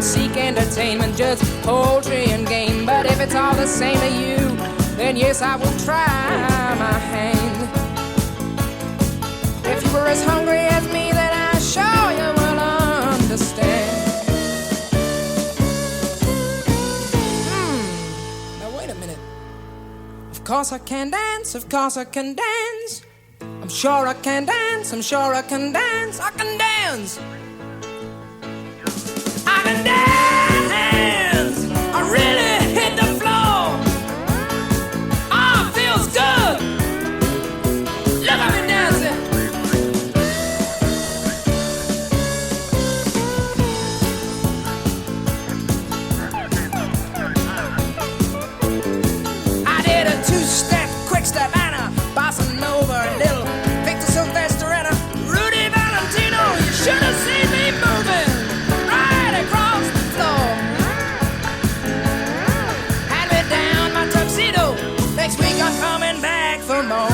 seek entertainment, just poultry and game. But if it's all the same to you, then yes, I will try my hand. If you were as hungry as me, then I sure you will understand. Now wait a minute. Of course I can dance, of course I can dance. I'm sure I can dance, I'm sure I can dance, I can dance. I can dance, I really hit the floor. Oh, it feels good. Look at me dancing. I did a two-step, quick step, and a bossa nova, a little Victor Sylvester and a Rudy Valentino. You should have seen me moving right across the floor. Hand me down my tuxedo. Next week I'm coming back for more.